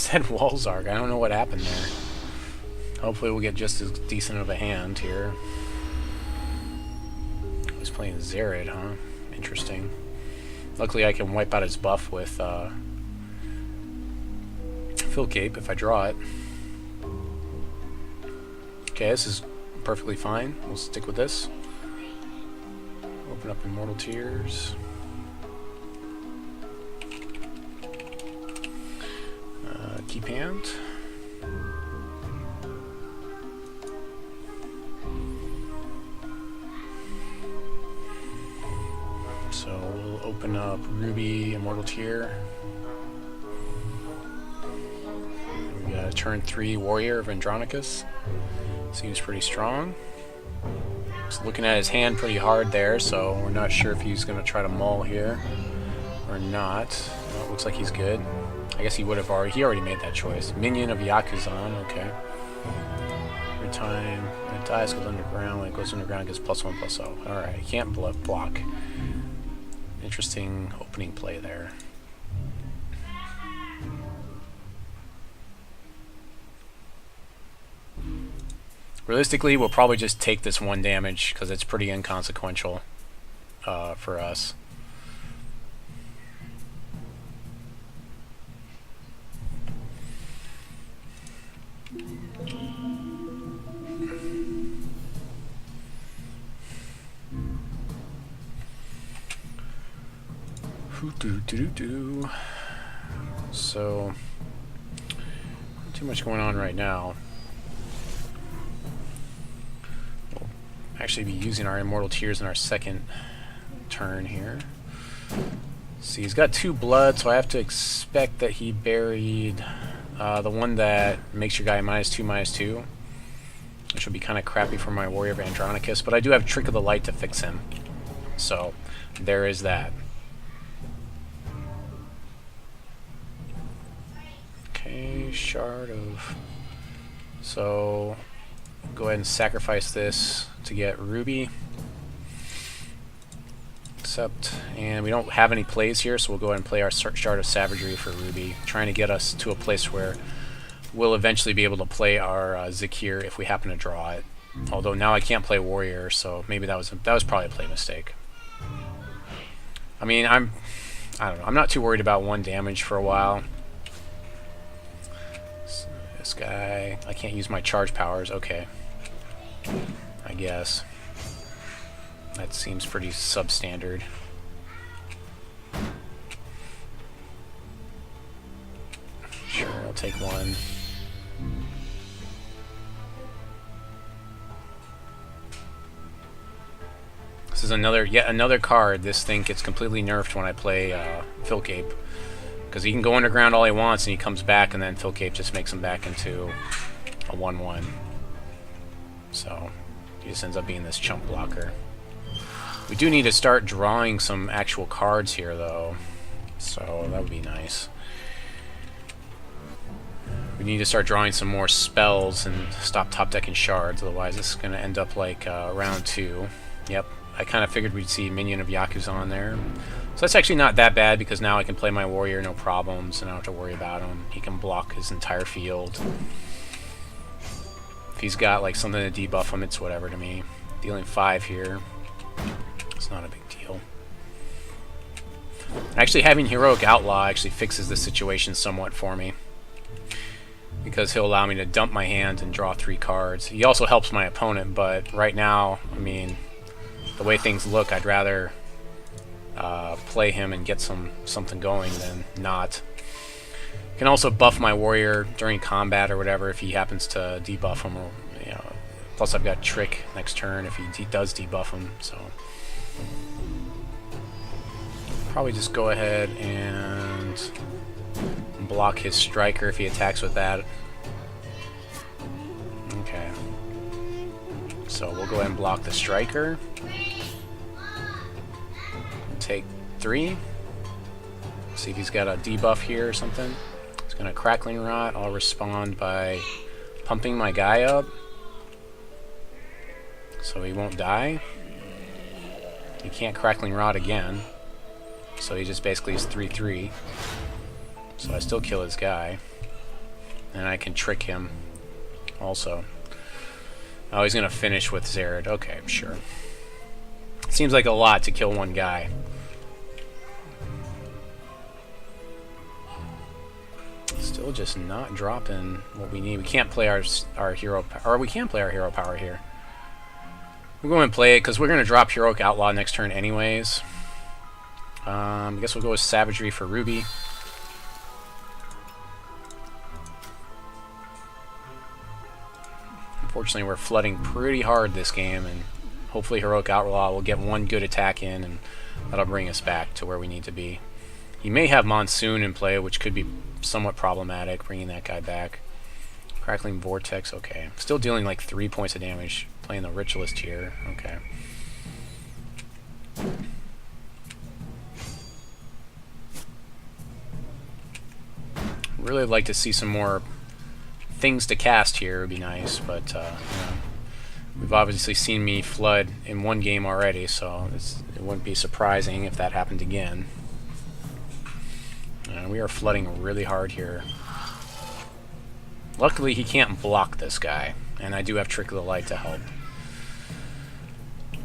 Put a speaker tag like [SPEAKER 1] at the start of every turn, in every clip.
[SPEAKER 1] said Walzark. I don't know what happened there. Hopefully we'll get just as decent of a hand here. He's playing Zarid, huh? Interesting. Luckily I can wipe out his buff with Filk Ape if I draw it. Okay, this is perfectly fine. We'll stick with this. Open up Immortal Tears. Keep hand. So we'll open up Ruby, Immortal Tear. We got a turn 3 Warrior of Andronicus. Seems pretty strong. Just looking at his hand pretty hard there, so we're not sure if he's going to try to maul here or not. Well, it looks like he's good. I guess he would have already. He already made that choice. Minion of Yakuzan. Okay. Every time it dies, goes underground. When it goes underground, it gets +1/+0. All right. He can't block. Interesting opening play there. Realistically, we'll probably just take this 1 damage because it's pretty inconsequential for us. So, not too much going on right now. We'll actually be using our Immortal Tears in our second turn here. See, he's got 2 blood, so I have to expect that he buried the one that makes your guy -2/-2. Which would be kind of crappy for my Warrior of Andronicus, but I do have Trick of the Light to fix him. So, there is that. Okay, Shard of... So, go ahead and sacrifice this to get Ruby. And we don't have any plays here, so we'll go ahead and play our Shard of Savagery for Ruby, trying to get us to a place where we'll eventually be able to play our Zakiir if we happen to draw it. Although now I can't play Warrior, so maybe that was probably a play mistake. I mean, I don't know. I'm not too worried about 1 damage for a while. So this guy, I can't use my charge powers. Okay, I guess that seems pretty substandard. Sure, I'll take 1. This is yet another card. This thing gets completely nerfed when I play Filk Ape, because he can go underground all he wants and he comes back, and then Filk Ape just makes him back into a 1/1. So he just ends up being this chump blocker. We do need to start drawing some actual cards here, though, so that would be nice. We need to start drawing some more spells and stop top decking shards, otherwise this is going to end up like round 2. Yep, I kind of figured we'd see Minion of Yakuzan there. So that's actually not that bad, because now I can play my Warrior no problems, and I don't have to worry about him. He can block his entire field. If he's got like something to debuff him, it's whatever to me. Dealing 5 here, it's not a big deal. Actually, having Heroic Outlaw actually fixes the situation somewhat for me, because he'll allow me to dump my hand and draw 3 cards. He also helps my opponent, but right now, I mean, the way things look, I'd rather play him and get something going than not. Can also buff my Warrior during combat or whatever if he happens to debuff him, or you know. Plus, I've got Trick next turn if he does debuff him. So probably just go ahead and block his Striker if he attacks with that. Okay. So we'll go ahead and block the Striker. Take 3. See if he's got a debuff here or something. He's gonna Crackling Rot. I'll respond by pumping my guy up, so he won't die. He can't Crackling Rot again, so he just basically is 3/3. So I still kill his guy. And I can trick him also. Oh, he's going to finish with Zared. Okay, sure. Seems like a lot to kill one guy. Still just not dropping what we need. We can't play our hero, or we can play our hero power here. We're going to play it because we're going to drop Heroic Outlaw next turn anyways. I guess we'll go with Savagery for Ruby. Unfortunately, we're flooding pretty hard this game, and hopefully Heroic Outlaw will get one good attack in, and that'll bring us back to where we need to be. He may have Monsoon in play, which could be somewhat problematic, bringing that guy back. Crackling Vortex, okay. Still dealing like 3 points of damage, playing the Ritualist here, okay. Really like to see some more things to cast here, would be nice, but you know, we've obviously seen me flood in one game already, so it wouldn't be surprising if that happened again. We are flooding really hard here. Luckily, he can't block this guy, and I do have Trick of the Light to help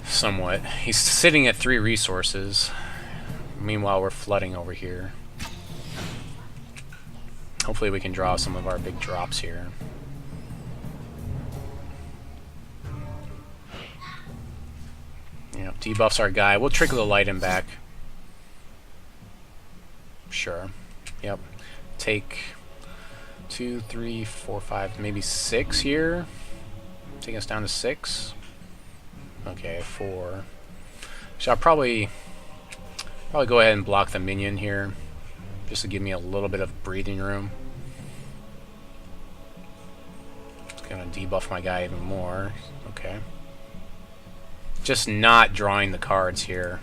[SPEAKER 1] somewhat. He's sitting at 3 resources. Meanwhile, we're flooding over here. Hopefully we can draw some of our big drops here. Yep, debuffs our guy. We'll Trick of the Light him back. Sure. Yep. Take 2, 3, 4, 5, maybe 6 here. Take us down to 6. Okay, 4. So I'll probably go ahead and block the minion here, just to give me a little bit of breathing room. It's gonna debuff my guy even more. Okay. Just not drawing the cards here.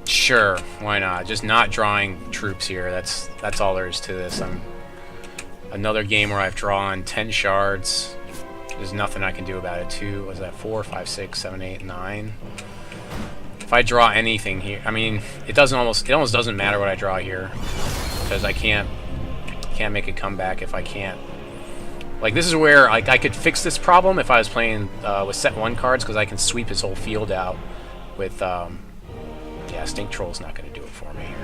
[SPEAKER 1] Sure, why not? Just not drawing troops here. That's all there is to this. Another game where I've drawn 10 shards. There's nothing I can do about it. 2, was that 4, 5, 6, 7, 8, 9. If I draw anything here, I mean, it almost doesn't matter what I draw here, because I can't make a comeback if I can't. Like, this is where I could fix this problem if I was playing with set 1 cards, because I can sweep his whole field out with yeah, Stink Troll's not going to do it for me here.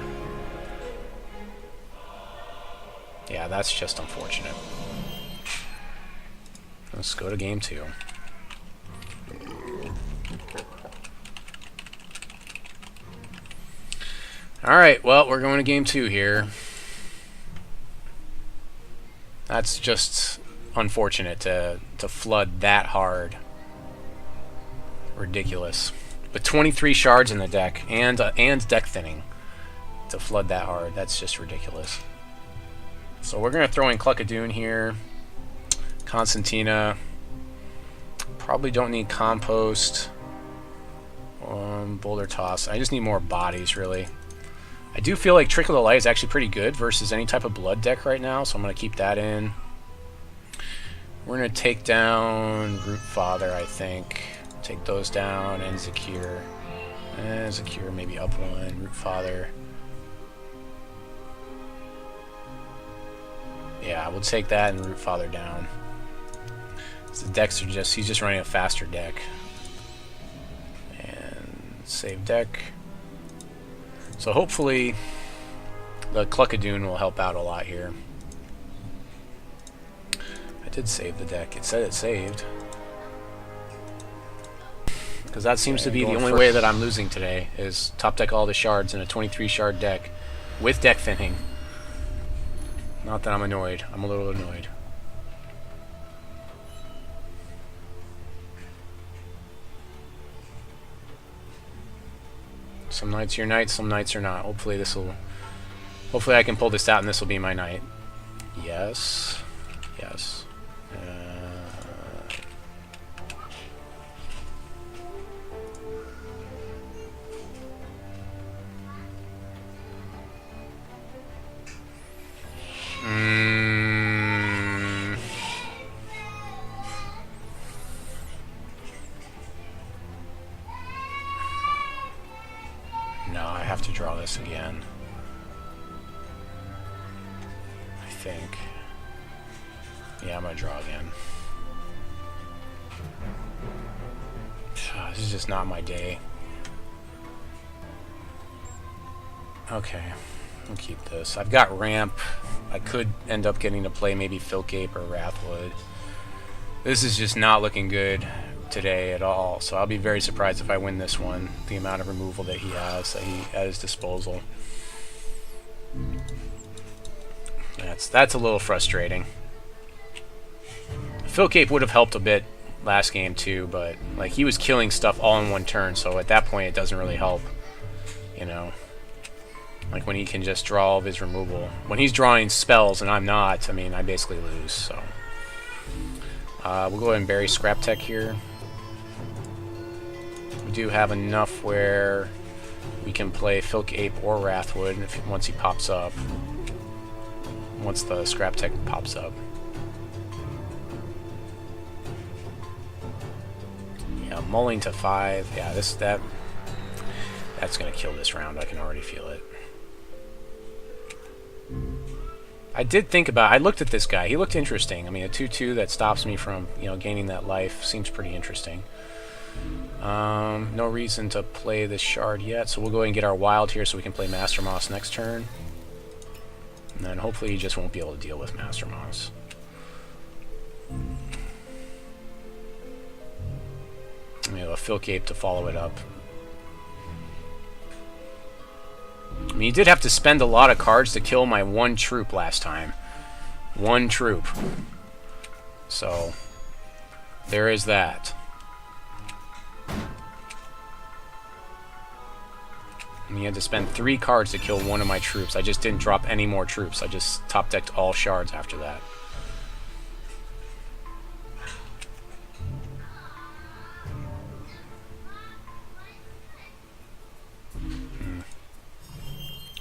[SPEAKER 1] Yeah, that's just unfortunate. Let's go to game 2. Alright, well, we're going to game 2 here. That's just unfortunate to flood that hard. Ridiculous. With 23 shards in the deck and deck thinning to flood that hard, that's just ridiculous. So we're going to throw in Cluckodon here. Constantina. Probably don't need Compost. Boulder Toss. I just need more bodies, really. I do feel like Trick of the Light is actually pretty good versus any type of blood deck right now, so I'm going to keep that in. We're going to take down Rootfather, I think. Take those down, and Zakiir. Zakiir maybe up 1. Rootfather. Yeah, we'll take that and Rootfather down. The decks are just, he's just running a faster deck. And save deck. So hopefully the Cluckodon will help out a lot here. I did save the deck. It said it saved. Because that seems to be the only way that I'm losing today, is top deck all the shards in a 23 shard deck with deck thinning. Not that I'm annoyed. I'm a little annoyed. Some nights are your nights, some nights are not. Hopefully I can pull this out and this will be my night. Yes. Yes. No, I have to draw this again. I think. Yeah, I'm gonna draw again. This is just not my day. Okay, I'll keep this. I've got ramp. I could end up getting to play maybe Filk Ape or Wrathwood. This is just not looking good today at all, so I'll be very surprised if I win this one, the amount of removal that he has at his disposal. That's a little frustrating. Filk Ape would have helped a bit last game too, but like he was killing stuff all in one turn, so at that point it doesn't really help, you know. Like when he can just draw all of his removal. When he's drawing spells and I'm not, I mean, I basically lose, so. We'll go ahead and bury Scraptech here. We do have enough where we can play Filk Ape or Wrathwood once he pops up. Once the Scraptech pops up. Yeah, mulling to 5. Yeah, that's gonna kill this round. I can already feel it. I did think about. I looked at this guy. He looked interesting. I mean, a 2/2 that stops me from, you know, gaining that life seems pretty interesting. No reason to play this shard yet, so we'll go ahead and get our wild here so we can play Master Moss next turn. And then hopefully he just won't be able to deal with Master Moss. We have a Filk Ape to follow it up. I mean, he did have to spend a lot of cards to kill my one troop last time. One troop. So, there is that. And he had to spend 3 cards to kill one of my troops. I just didn't drop any more troops. I just top-decked all shards after that.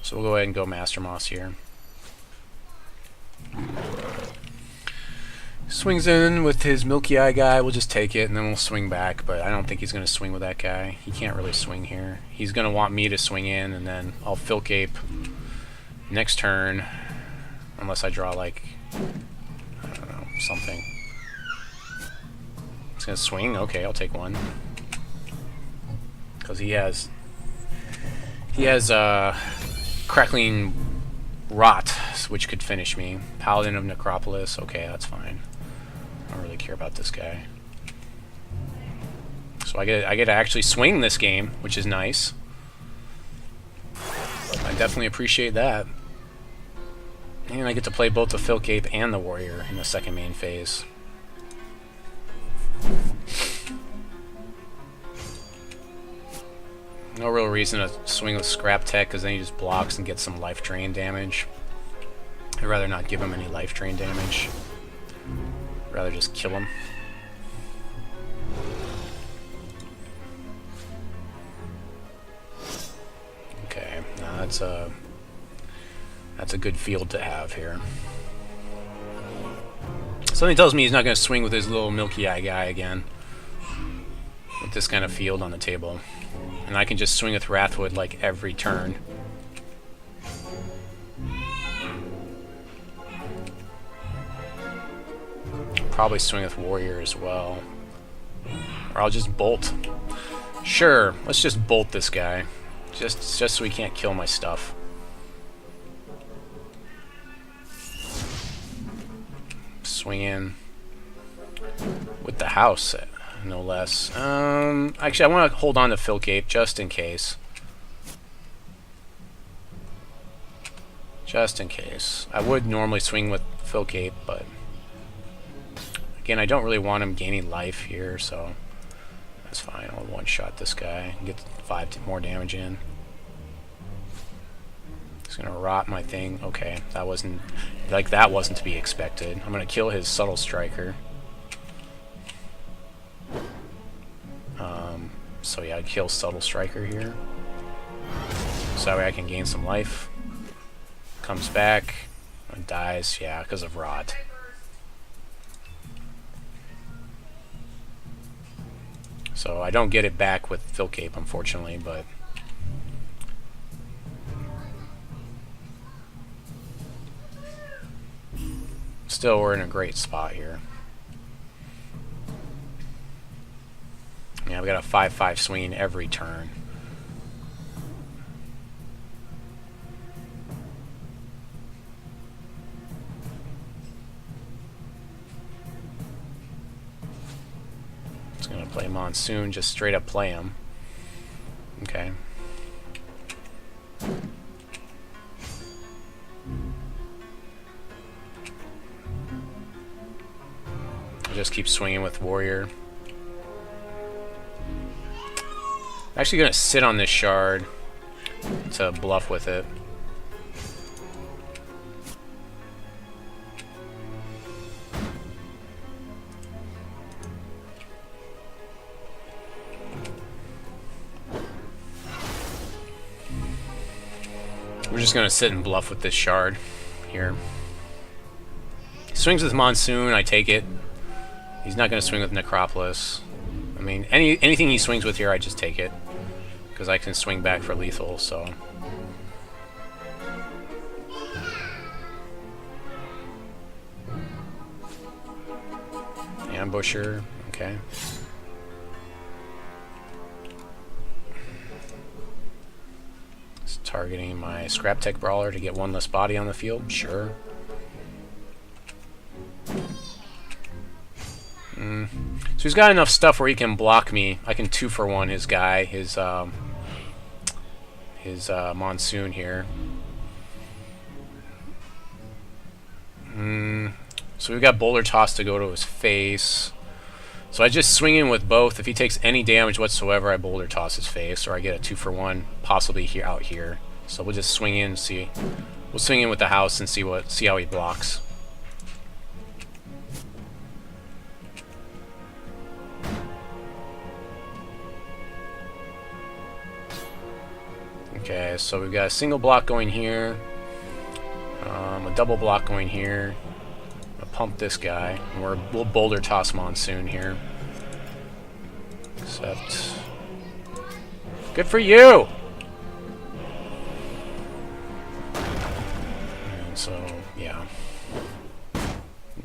[SPEAKER 1] So we'll go ahead and go Master Moss here. Swings in with his Milky Eye guy. We'll just take it and then we'll swing back, but I don't think he's going to swing with that guy. He can't really swing here. He's going to want me to swing in, and then I'll Filk Ape next turn, unless I draw, like, I don't know, something. He's going to swing? Okay, I'll take one. Because he has Crackling Rot, which could finish me. Paladin of Necropolis, okay, that's fine. I don't really care about this guy. So I get to actually swing this game, which is nice. I definitely appreciate that. And I get to play both the Filk Ape and the Warrior in the second main phase. No real reason to swing with Scraptech, because then he just blocks and gets some life drain damage. I'd rather not give him any life drain damage. I'd rather just kill him. Okay, now that's a good field to have here. Something tells me he's not going to swing with his little Milky Eye guy again. With this kind of field on the table. And I can just swing with Wrathwood like every turn. Probably swing with Warrior as well. Or I'll just bolt. Sure, let's just bolt this guy. Just so he can't kill my stuff. Swing in with the house, no less. Actually, I want to hold on to Filk Ape just in case. Just in case. I would normally swing with Filk Ape, but again, I don't really want him gaining life here, so that's fine. I'll one-shot this guy and get 5 more damage in. He's gonna rot my thing. Okay, that wasn't to be expected. I'm gonna kill his Subtle Striker. So yeah, I'd kill Subtle Striker here. So that way I can gain some life. Comes back and dies, yeah, because of rot. So I don't get it back with Filk Ape, unfortunately, but Still, we're in a great spot here. Yeah, we got a 5/5 swing every turn. It's gonna play Monsoon, just straight up play him. Okay. I'll just keep swinging with Warrior. I'm actually going to sit on this shard to bluff with it. We're just going to sit and bluff with this shard here. He swings with Monsoon, I take it. He's not going to swing with Necropolis. I mean, anything he swings with here, I just take it. Because I can swing back for lethal, so... Ambusher, okay. It's targeting my Scraptech Brawler to get one less body on the field, sure. So he's got enough stuff where he can block me. I can 2-for-1 his guy, his Monsoon here. So we've got Boulder Toss to go to his face. So I just swing in with both. If he takes any damage whatsoever, I Boulder Toss his face, or I get a 2-for-1, possibly here out here. So we'll just swing in, see. We'll swing in with the house and see how he blocks. Okay, so we've got a single block going here, a double block going here. I'll pump this guy, and we'll Boulder Toss Monsoon here. Except, good for you! And so, yeah.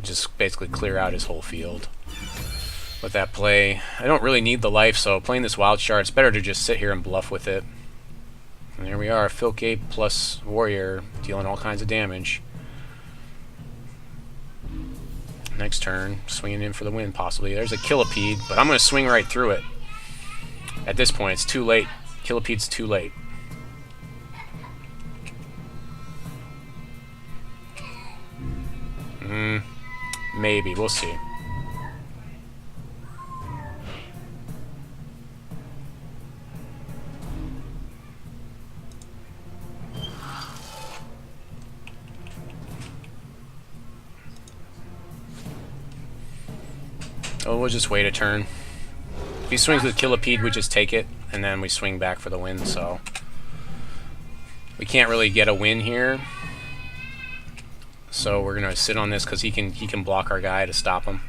[SPEAKER 1] Just basically clear out his whole field with that play. I don't really need the life, so playing this Wild Shard, it's better to just sit here and bluff with it. And there we are, Filk Ape plus Warrior, dealing all kinds of damage. Next turn, swinging in for the win, possibly. There's a Killipede, but I'm going to swing right through it. At this point, it's too late. Killipede's too late. Maybe, we'll see. Oh, we'll just wait a turn. If he swings with Killipede, we just take it, and then we swing back for the win, so... We can't really get a win here. So we're going to sit on this because he can block our guy to stop him.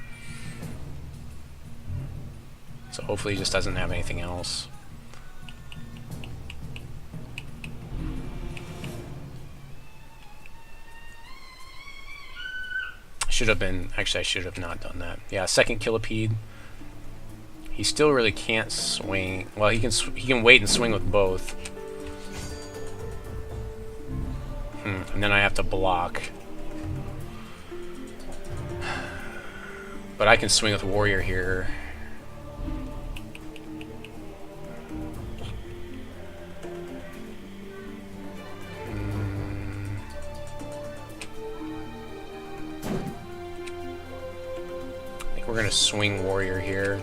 [SPEAKER 1] So hopefully he just doesn't have anything else. Should have been, actually I should have not done that. Yeah, second Killipede. He still really can't swing. Well, he can wait and swing with both. And then I have to block. But I can swing with Warrior here. We're going to swing Warrior here.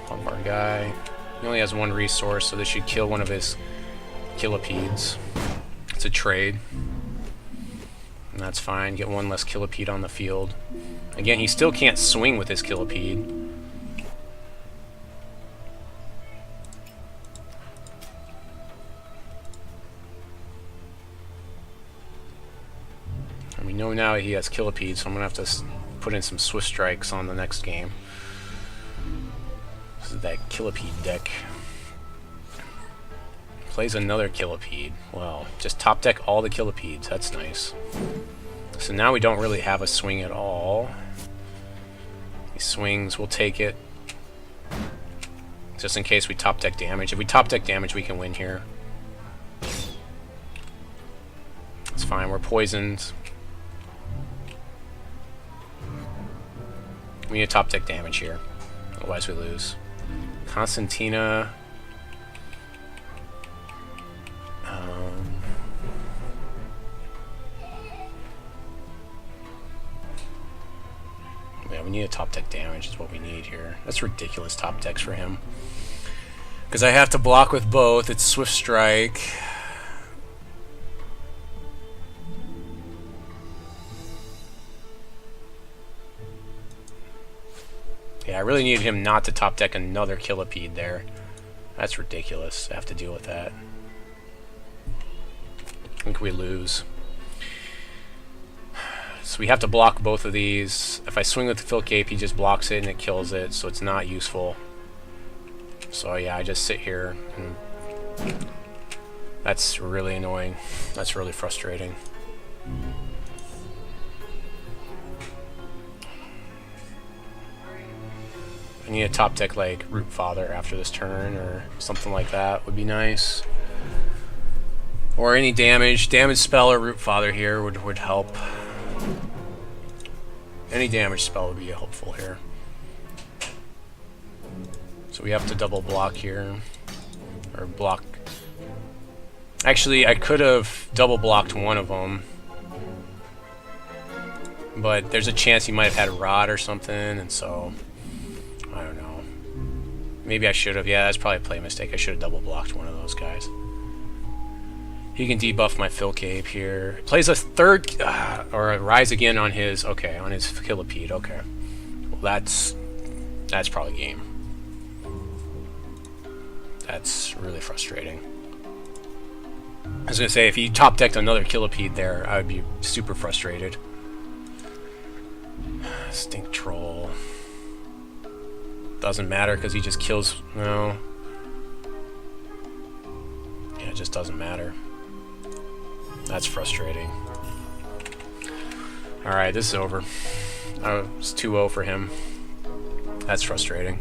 [SPEAKER 1] Pump our guy. He only has one resource, so this should kill one of his Killipedes. It's a trade. And that's fine. Get one less Killipede on the field. Again, he still can't swing with his Killipede. We know now he has Killipede, so I'm going to have to put in some Swift Strikes on the next game. This is that Killipede deck. plays another Killipede. Well, just top deck all the Killipedes. That's nice. So now we don't really have a swing at all. He swings, we'll take it. Just in case we top deck damage. If we top deck damage, we can win here. It's fine, we're poisoned. We need to top deck damage here. Otherwise we lose. Constantina. Yeah, we need a top deck damage is what we need here. That's ridiculous top decks for him. Because I have to block with both. It's Swift Strike. Yeah, I really needed him not to top deck another Killipede there. That's ridiculous. I have to deal with that. I think we lose. So we have to block both of these. If I swing with the Filk Ape, he just blocks it and it kills it, so it's not useful. So yeah, I just sit here, and that's really annoying. That's really frustrating. I need a top deck like Rootfather after this turn, or something like that would be nice. Or any damage spell or Rootfather here would help. Any damage spell would be helpful here. So we have to double block here. Or block. Actually, I could have double blocked one of them. But there's a chance he might have had a rod or something, and so I don't know. Maybe I should have. Yeah, that's probably a play mistake. I should have double blocked one of those guys. He can debuff my Filk Ape here. Plays a third, or a Rise Again on his, okay, on his Killipede, okay. Well, that's probably game. That's really frustrating. I was going to say, if he top decked another Killipede there, I would be super frustrated. Stink Troll. Doesn't matter because he just kills, no. Yeah, it just doesn't matter. That's frustrating. Alright, this is over. It's 2-0 for him. That's frustrating.